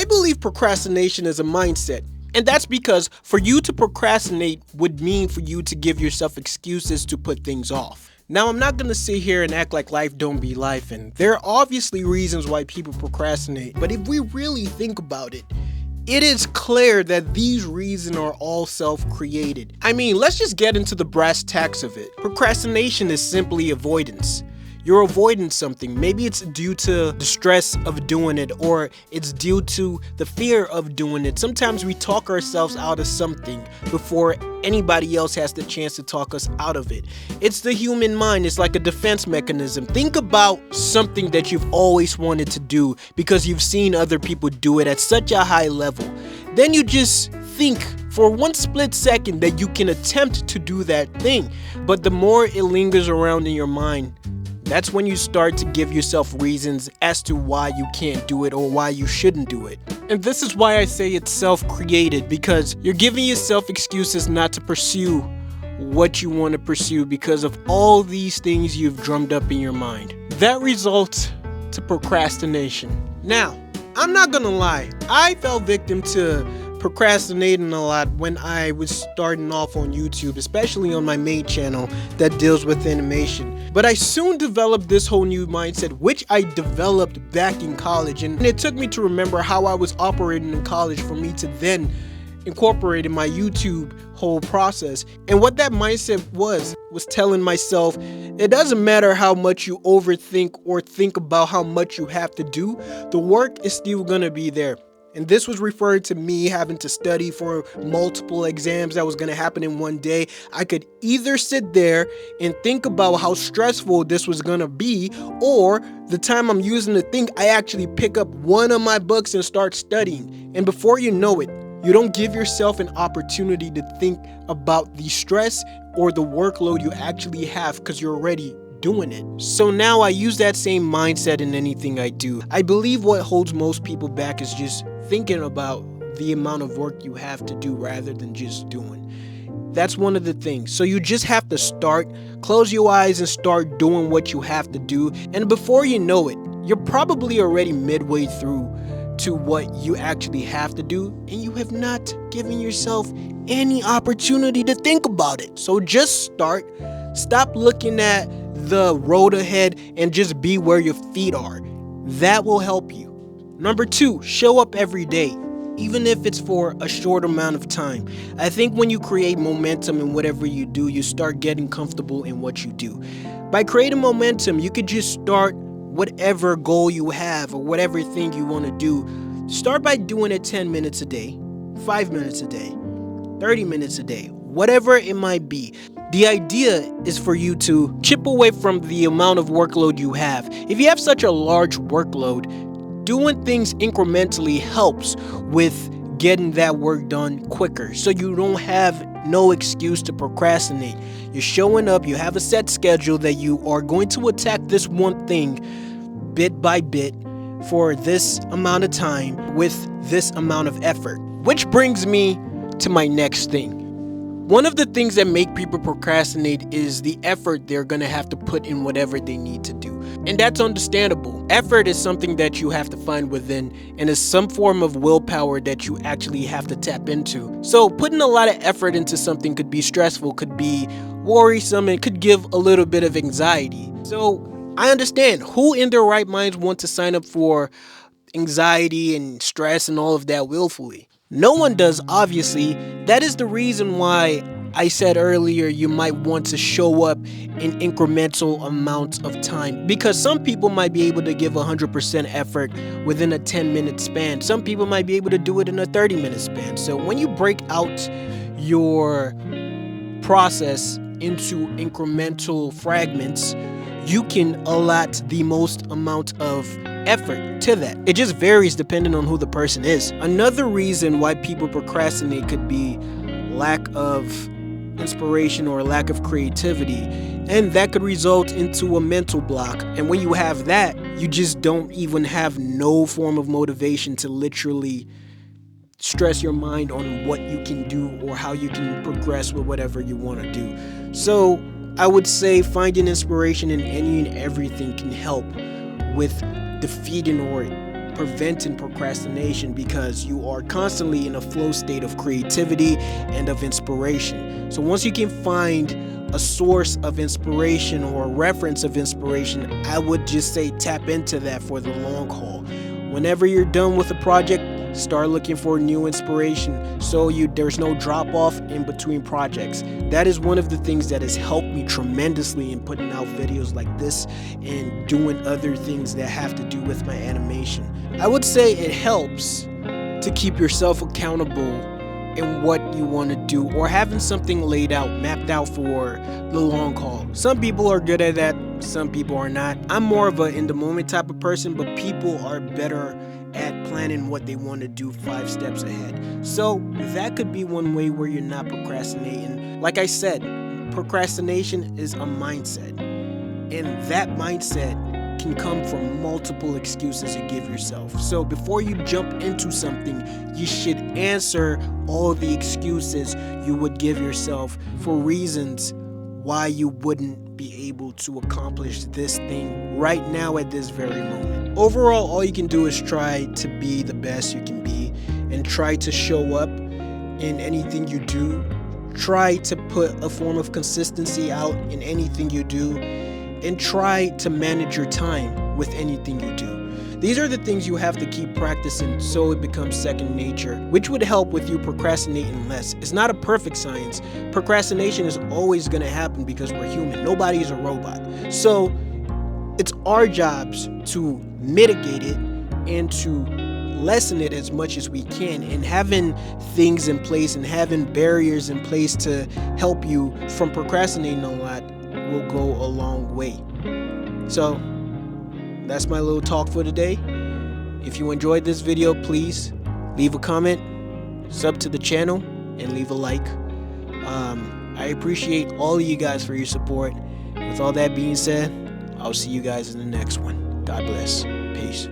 I believe procrastination is a mindset. And that's because for you to procrastinate would mean for you to give yourself excuses to put things off. Now, I'm not going to sit here and act like life don't be life, and there are obviously reasons why people procrastinate. But if we really think about it, it is clear that these reasons are all self-created. I mean, let's just get into the brass tacks of it. Procrastination is simply avoidance. You're avoiding something. Maybe it's due to the stress of doing it, or it's due to the fear of doing it. Sometimes we talk ourselves out of something before anybody else has the chance to talk us out of it. It's the human mind. It's like a defense mechanism. Think about something that you've always wanted to do because you've seen other people do it at such a high level. Then you just think for one split second that you can attempt to do that thing. But the more it lingers around in your mind, that's when you start to give yourself reasons as to why you can't do it or why you shouldn't do it. And this is why I say it's self-created, because you're giving yourself excuses not to pursue what you want to pursue because of all these things you've drummed up in your mind. That results to procrastination. Now, I'm not gonna lie, I fell victim to procrastinating a lot when I was starting off on YouTube, especially on my main channel that deals with animation. But I soon developed this whole new mindset, which I developed back in college, and it took me to remember how I was operating in college for me to then incorporate in my YouTube whole process. And what that mindset was telling myself, it doesn't matter how much you overthink or think about how much you have to do, the work is still gonna be there. And this was referring to me having to study for multiple exams that was going to happen in one day. I could either sit there and think about how stressful this was going to be, or the time I'm using to think, I actually pick up one of my books and start studying. And before you know it, you don't give yourself an opportunity to think about the stress or the workload you actually have because you're already doing it. So now I use that same mindset in anything I do. I believe what holds most people back is just thinking about the amount of work you have to do rather than just doing. That's one of the things. So you just have to start, close your eyes and start doing what you have to do. And before you know it, you're probably already midway through to what you actually have to do, and you have not given yourself any opportunity to think about it. So just start. Stop looking at the road ahead and just be where your feet are. That will help you. Number 2, show up every day, even if it's for a short amount of time. I think when you create momentum in whatever you do, you start getting comfortable in what you do. By creating momentum, you could just start whatever goal you have or whatever thing you want to do. Start by doing it 10 minutes a day, 5 minutes a day, 30 minutes a day, whatever it might be. The idea is for you to chip away from the amount of workload you have. If you have such a large workload, doing things incrementally helps with getting that work done quicker, so you don't have no excuse to procrastinate. You're showing up, you have a set schedule that you are going to attack this one thing bit by bit for this amount of time with this amount of effort. Which brings me to my next thing. One of the things that make people procrastinate is the effort they're going to have to put in whatever they need to do. And that's understandable. Effort is something that you have to find within, and is some form of willpower that you actually have to tap into. So putting a lot of effort into something could be stressful, could be worrisome, and could give a little bit of anxiety. So I understand who in their right minds want to sign up for anxiety and stress and all of that willfully. No one does, obviously. That is the reason why I said earlier you might want to show up in incremental amounts of time, because some people might be able to give 100% effort within a 10-minute span. Some people might be able to do it in a 30-minute span. So when you break out your process into incremental fragments, you can allot the most amount of effort to that. It just varies depending on who the person is. Another reason why people procrastinate could be lack of inspiration or lack of creativity, and that could result into a mental block. And when you have that, you just don't even have no form of motivation to literally stress your mind on what you can do or how you can progress with whatever you want to do. So I would say finding inspiration in any and everything can help with defeating or preventing procrastination because you are constantly in a flow state of creativity and of inspiration. So once you can find a source of inspiration or a reference of inspiration, I would just say tap into that for the long haul. Whenever you're done with a project, start looking for new inspiration so there's no drop off in between projects. That is one of the things that has helped me tremendously in putting out videos like this and doing other things that have to do with my animation. I would say it helps to keep yourself accountable in what you want to do, or having something laid out, mapped out for the long haul. Some people are good at that, some people are not. I'm more of a in the moment type of person, but people are better at planning what they want to do 5 steps ahead. So that could be one way where you're not procrastinating. Like I said, procrastination is a mindset, and that mindset can come from multiple excuses you give yourself. So before you jump into something, you should answer all the excuses you would give yourself for reasons why you wouldn't be able to accomplish this thing right now at this very moment. Overall, all you can do is try to be the best you can be and try to show up in anything you do. Try to put a form of consistency out in anything you do, and try to manage your time with anything you do. These are the things you have to keep practicing so it becomes second nature, which would help with you procrastinating less. It's not a perfect science. Procrastination is always going to happen because we're human. Nobody is a robot. So it's our jobs to mitigate it and to lessen it as much as we can, and having things in place and having barriers in place to help you from procrastinating a lot will go a long way. So that's my little talk for today. If you enjoyed this video, please leave a comment, sub to the channel, and leave a like. I appreciate all of you guys for your support. With all that being said, I'll see you guys in the next one. God bless. Peace.